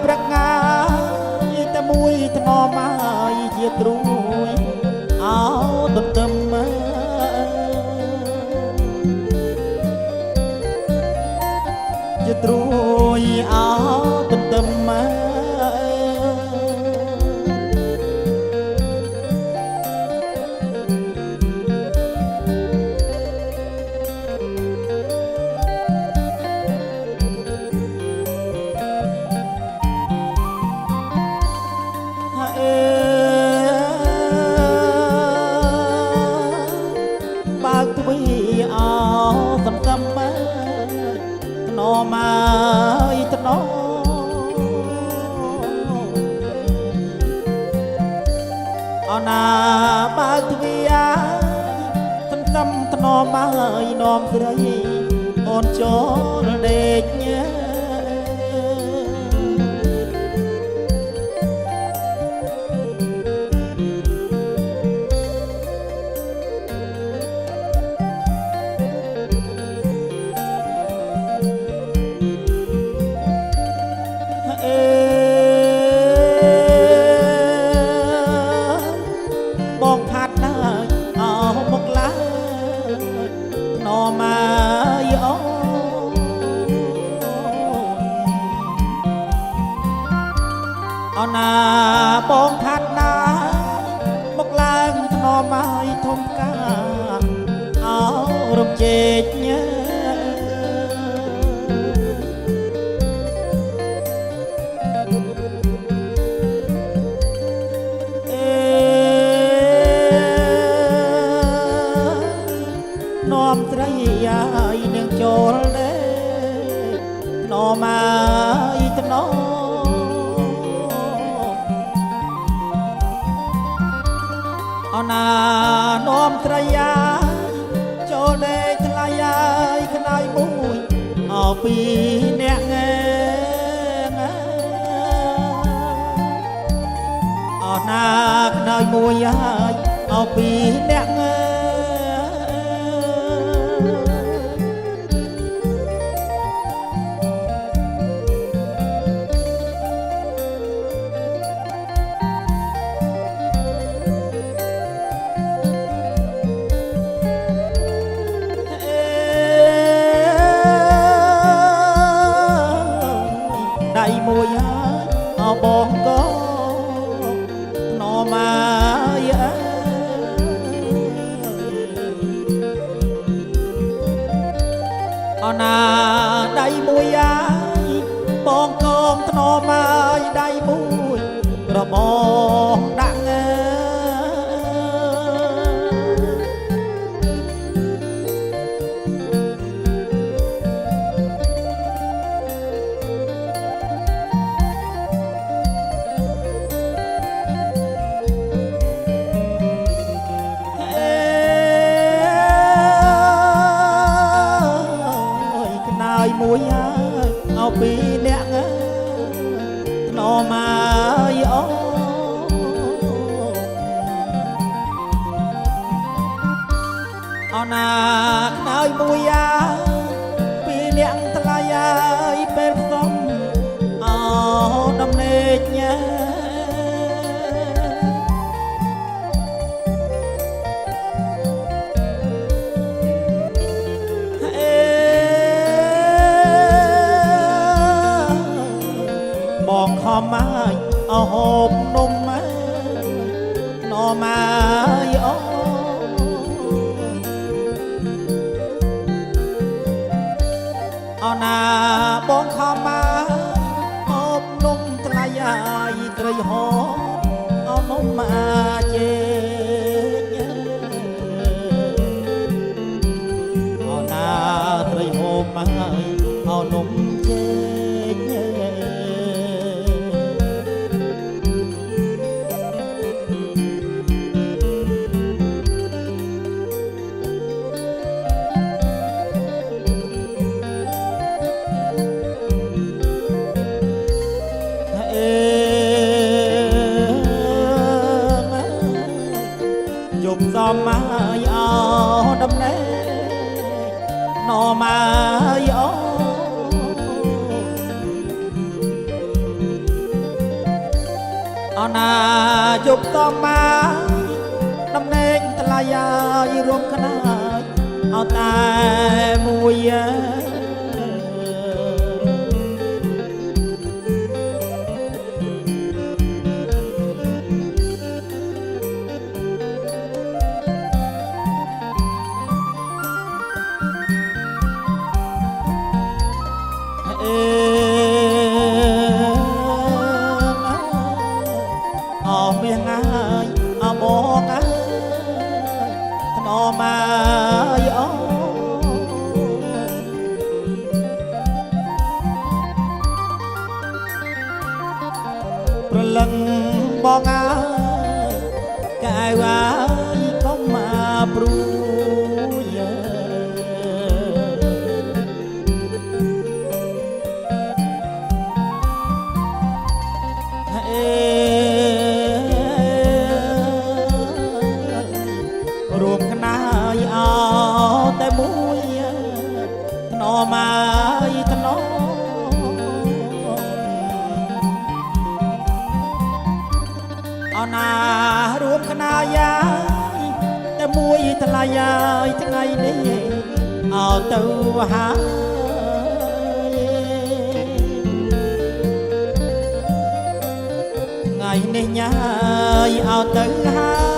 ប្រងាយតែមួយថ្នមហើយជាត្រួយអោទន្ទឹមជាត្រួយអោទន្ទឹមបើកទ្វីអោសន្សំថ្នមហើយថ្នមអណាបើកទ្វីសន្សំថ្នមហើយនាំស្រីអូនចូលដេកបងផាត់ណាស់អោមកឡាថ្នមហើយអូអណាបងផាត់ណាស់មកឡើងថ្នមហើយធំកាអោរំជែកនាំស្រីហើយនឹងចូលទេថ្នមហើយថ្នមអណានាំស្រីហើយចូលទេថ្លៃហើយខ្នើយមួយអោពីអ្នកអណាខ្នើយមួយហើយអោពីអ្នកដៃមួយហើយអោបងក៏ថ្នមហើយអណាដៃមួយហើយបងកងថ្នមហើយដៃមួយរបងដាក់មួយហើយអោពីអ្នកថ្នមហើយអូអណាខ្នើយមួយហើយពីអ្នកថ្លៃហើយពេលផ្សំអោដំណេកបងខំហើយអោហូបនំណមកអូអណាបងខំមកហូបនំថ្លៃហើយត្រីហោអោនំមកជេអណាត្រីហូបហើយអោនំជេសំហើយអោដំណេកណមកអូ ជប់តំមាដំណេកថ្លៃហើយរួមខ្នាយអោតែមួយមានហើយអបងអើយថ្នមហើយអូប្រលឹងបងអើយកែវហើយកុំមកព្រួយរួមខ្នាយអោតែមួយថ្នមហើយថ្នមអោណារួមខ្នាយតែមួយថ្លៃហើយថ្ងៃនេះអោទៅហើយថ្ងៃនេះញ៉ាយអោទៅហើយ